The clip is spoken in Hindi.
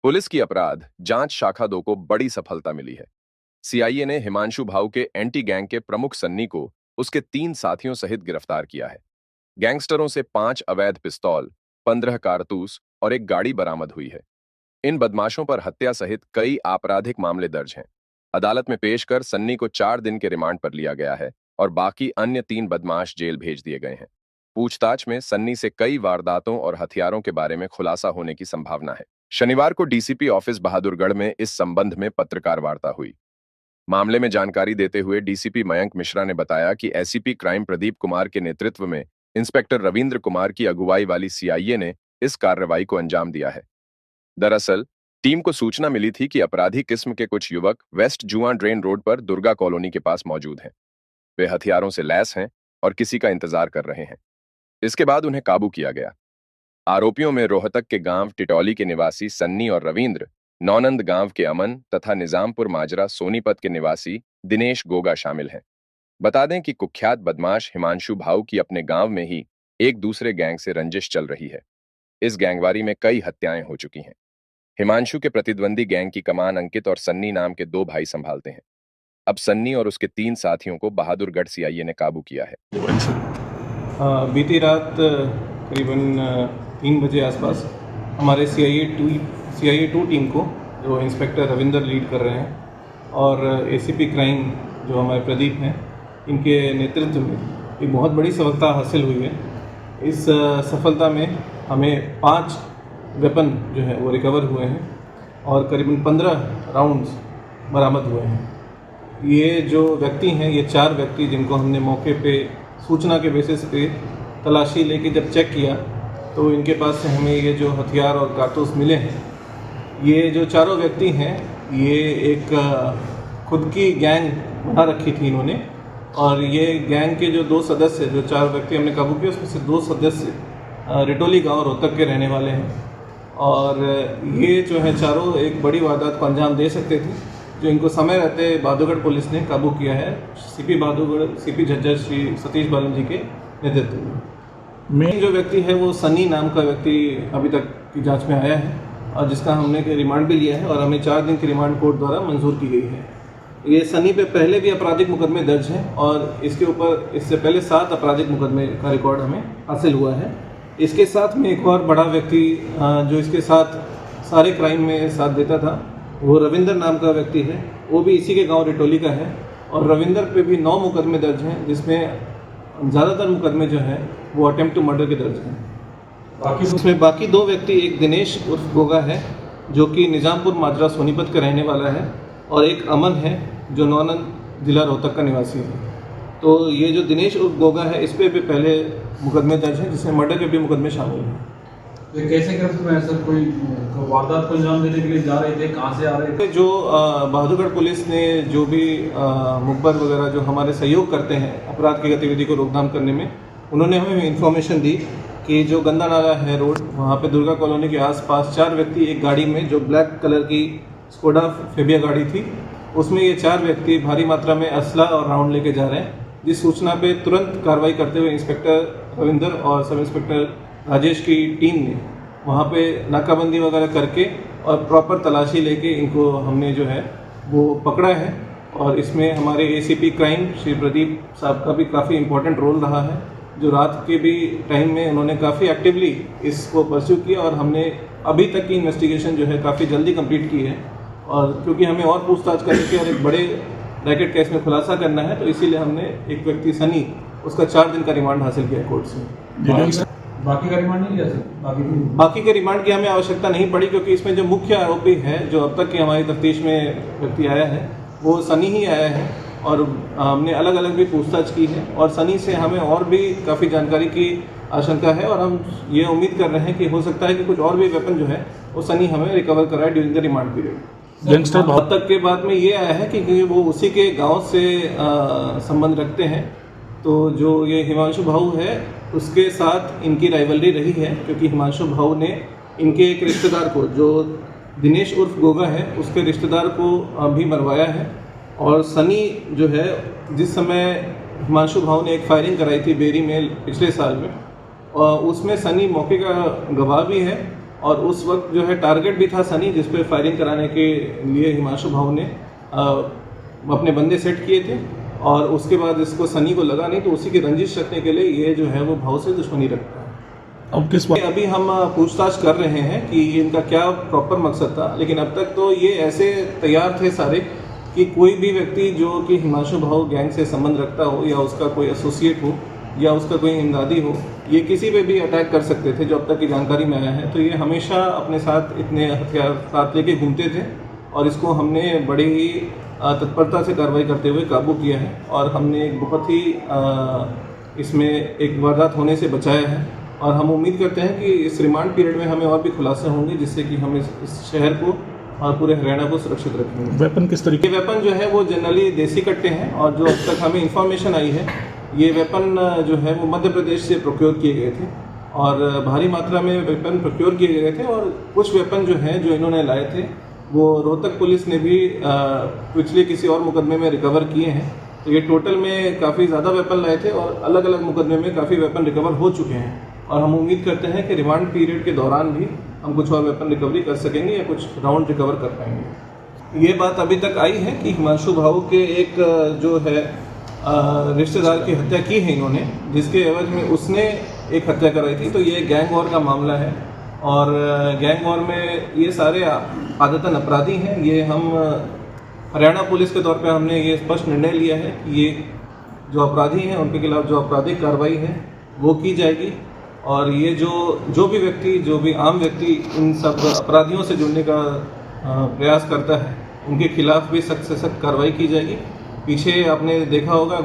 पुलिस की अपराध जांच शाखा 2 को बड़ी सफलता मिली है। सीआईए ने हिमांशु भाऊ के एंटी गैंग के प्रमुख सन्नी को उसके 3 साथियों सहित गिरफ्तार किया है। गैंगस्टरों से 5 अवैध पिस्तौल, 15 कारतूस और एक गाड़ी बरामद हुई है। इन बदमाशों पर हत्या सहित कई आपराधिक मामले दर्ज हैं। अदालत में पेश कर सन्नी को 4 दिन के रिमांड पर लिया गया है और बाकी अन्य 3 बदमाश जेल भेज दिए गए हैं। पूछताछ में सन्नी से कई वारदातों और हथियारों के बारे में खुलासा होने की संभावना है। शनिवार को डीसीपी ऑफिस बहादुरगढ़ में इस संबंध में पत्रकार वार्ता हुई। मामले में जानकारी देते हुए डीसीपी मयंक मिश्रा ने बताया कि एसीपी क्राइम प्रदीप कुमार के नेतृत्व में इंस्पेक्टर रविंद्र कुमार की अगुवाई वाली सीआईए ने इस कार्रवाई को अंजाम दिया है। दरअसल टीम को सूचना मिली थी कि अपराधी किस्म के कुछ युवक वेस्ट जुआ ड्रेन रोड पर दुर्गा कॉलोनी के पास मौजूद हैं। वे हथियारों से लैस हैं और किसी का इंतजार कर रहे हैं। इसके बाद उन्हें काबू किया गया। आरोपियों में रोहतक के गांव टिटौली के निवासी सन्नी और रविंद्र, नौनंद गांव के अमन तथा निजामपुर माजरा सोनीपत के निवासी दिनेश गोगा शामिल हैं। बता दें कि कुख्यात बदमाश हिमांशु भाऊ की अपने गांव में ही एक दूसरे गैंग से रंजिश चल रही है। इस गैंगवारी में कई हत्याएं हो चुकी हैं। हिमांशु के प्रतिद्वंदी गैंग की कमान अंकित और सन्नी नाम के 2 भाई संभालते हैं। अब सन्नी और उसके 3 साथियों को बहादुरगढ़ सीआईए ने काबू किया है। बीती रात करीबन 3 बजे आसपास हमारे सीआईए 2 टीम को, जो इंस्पेक्टर रविंदर लीड कर रहे हैं, और एसीपी क्राइम जो हमारे प्रदीप हैं, इनके नेतृत्व में एक बहुत बड़ी सफलता हासिल हुई है। इस सफलता में हमें 5 वेपन जो है वो रिकवर हुए हैं और करीबन 15 राउंड्स बरामद हुए हैं। ये जो व्यक्ति हैं, ये 4 व्यक्ति जिनको हमने मौके पे सूचना के बेसिस पे तलाशी लेके जब चेक किया तो इनके पास से हमें ये जो हथियार और कारतूस मिले हैं। ये जो चारों व्यक्ति हैं, ये एक खुद की गैंग बना रखी थी इन्होंने, और ये गैंग के जो 2 सदस्य, जो 4 व्यक्ति हमने काबू किए, उसमें से 2 सदस्य रिटोली गांव रोहतक के रहने वाले हैं। और ये जो है चारों एक बड़ी वारदात को अंजाम दे सकते थे, जो इनको समय रहते बहादुरगढ़ पुलिस ने काबू किया है, सीपी बहादुरगढ़ सीपी झज्जर श्री सतीश बालन जी के नेतृत्व में। मेन जो व्यक्ति है वो सनी नाम का व्यक्ति अभी तक की जांच में आया है और जिसका हमने रिमांड भी लिया है और हमें 4 दिन की रिमांड कोर्ट द्वारा मंजूर की गई है। ये सनी पे पहले भी आपराधिक मुकदमे दर्ज हैं और इसके ऊपर इससे पहले 7 आपराधिक मुकदमे का रिकॉर्ड हमें हासिल हुआ है। इसके साथ में एक और बड़ा व्यक्ति जो इसके साथ सारे क्राइम में साथ देता था, वो रविंदर नाम का व्यक्ति है। वो भी इसी के गांव रिटोली का है और रविंदर पे भी 9 मुकदमे दर्ज हैं, जिसमें ज़्यादातर मुकदमे जो हैं वो अटेम्प्ट टू मर्डर के दर्ज हैं। उसमें बाकी 2 व्यक्ति, एक दिनेश उर्फ गोगा है जो कि निजामपुर माजरा सोनीपत का रहने वाला है, और एक अमन है जो नौनंद जिला रोहतक का निवासी है। तो ये जो दिनेश उर्फ गोगा है, इस पर भी पहले मुकदमे दर्ज हैं, जिसमें मर्डर के भी मुकदमे शामिल हैं। ये कैसे करते हैं सर? कोई वारदात को अंजाम देने के लिए जा रहे थे, कहाँ से आ रहे थे? जो बहादुरगढ़ पुलिस ने जो भी मुखबर वगैरह जो हमारे सहयोग करते हैं अपराध की गतिविधि को रोकथाम करने में, उन्होंने हमें इन्फॉर्मेशन दी कि जो गंदा नाला है रोड, वहाँ पे दुर्गा कॉलोनी के आसपास 4 व्यक्ति एक गाड़ी में, जो ब्लैक कलर की स्कोडा फेबिया गाड़ी थी, उसमें ये 4 व्यक्ति भारी मात्रा में असला और राउंड लेके जा रहे हैं। जिस सूचना पे तुरंत कार्रवाई करते हुए इंस्पेक्टर रविंदर और सब इंस्पेक्टर राजेश की टीम ने वहाँ पे नाकाबंदी वगैरह करके और प्रॉपर तलाशी लेके इनको हमने जो है वो पकड़ा है। और इसमें हमारे एसीपी क्राइम श्री प्रदीप साहब का भी काफ़ी इम्पोर्टेंट रोल रहा है, जो रात के भी टाइम में उन्होंने काफ़ी एक्टिवली इसको परस्यू किया और हमने अभी तक की इन्वेस्टिगेशन जो है काफ़ी जल्दी कंप्लीट की है। और क्योंकि हमें और पूछताछ करके और एक बड़े रैकेट केस में खुलासा करना है, तो इसीलिए हमने एक व्यक्ति सनी, उसका 4 दिन का रिमांड हासिल किया कोर्ट से। बाकी का रिमांड नहीं लिया सर? बाकी के रिमांड की हमें आवश्यकता नहीं पड़ी, क्योंकि इसमें जो मुख्य आरोपी है, जो अब तक की हमारी तफ्तीश में व्यक्ति आया है, वो सनी ही आया है। और हमने अलग अलग भी पूछताछ की है और सनी से हमें और भी काफ़ी जानकारी की आशंका है, और हम ये उम्मीद कर रहे हैं कि हो सकता है कि कुछ और भी वेपन जो है वो सनी हमें रिकवर कराए during the remand period. Gangster बहुत तक के बाद में ये आया है कि वो उसी के गाँव से संबंध रखते हैं। तो जो ये हिमांशु भाऊ है, उसके साथ इनकी राइवलरी रही है, क्योंकि हिमांशु भाऊ ने इनके एक रिश्तेदार को, जो दिनेश उर्फ गोगा है, उसके रिश्तेदार को भी मरवाया है। और सनी जो है, जिस समय हिमांशु भाऊ ने एक फायरिंग कराई थी बेरी में पिछले साल में, उसमें सनी मौके का गवाह भी है और उस वक्त जो है टारगेट भी था सनी, जिस पे फायरिंग कराने के लिए हिमांशु भाऊ ने अपने बंदे सेट किए थे। और उसके बाद इसको सनी को लगा नहीं, तो उसी की रंजिश रखने के लिए ये जो है वो भाव से दुश्मनी रखता है। अब किस बात अभी हम पूछताछ कर रहे हैं कि इनका क्या प्रॉपर मकसद था, लेकिन अब तक तो ये ऐसे तैयार थे सारे कि कोई भी व्यक्ति जो कि हिमांशु भाऊ गैंग से संबंध रखता हो या उसका कोई एसोसिएट हो या उसका कोई इमदादी हो, ये किसी पे भी अटैक कर सकते थे, जो अब तक की जानकारी में आया है। तो ये हमेशा अपने साथ इतने हथियार साथ लेके घूमते थे और इसको हमने बड़े ही तत्परता से कार्रवाई करते हुए काबू किया है और हमने एक बहुत ही इसमें एक वारदात होने से बचाया है। और हम उम्मीद करते हैं कि इस रिमांड पीरियड में हमें और भी खुलासे होंगे, जिससे कि हम इस शहर को और पूरे हरियाणा को सुरक्षित रखेंगे। वेपन किस तरीके ये वेपन जो है वो जनरली देसी कट्टे हैं और जो अब तक हमें इंफॉर्मेशन आई है, ये वेपन जो है वो मध्य प्रदेश से प्रोक्योर किए गए थे और भारी मात्रा में वेपन प्रोक्योर किए गए थे। और कुछ वेपन जो हैं जो इन्होंने लाए थे वो रोहतक पुलिस ने भी पिछले किसी और मुकदमे में रिकवर किए हैं। तो ये टोटल में काफ़ी ज़्यादा वेपन लाए थे और अलग अलग मुकदमे में काफ़ी वेपन रिकवर हो चुके हैं। और हम उम्मीद करते हैं कि रिमांड पीरियड के दौरान भी हम कुछ और वेपन रिकवरी कर सकेंगे या कुछ राउंड रिकवर कर पाएंगे। ये बात अभी तक आई है कि हिमांशु भाऊ के एक जो है रिश्तेदार की हत्या की है इन्होंने, जिसके एवज में उसने एक हत्या कराई थी। तो ये गैंग वॉर का मामला है और गैंग वॉर में ये सारे आदतन अपराधी हैं। ये हम हरियाणा पुलिस के तौर पे हमने ये स्पष्ट निर्णय लिया है कि ये जो अपराधी हैं उनके खिलाफ जो आपराधिक कार्रवाई है वो की जाएगी। और ये जो भी व्यक्ति, जो भी आम व्यक्ति इन सब अपराधियों से जुड़ने का प्रयास करता है, उनके खिलाफ भी सख्त से सख्त कार्रवाई की जाएगी। पीछे आपने देखा होगा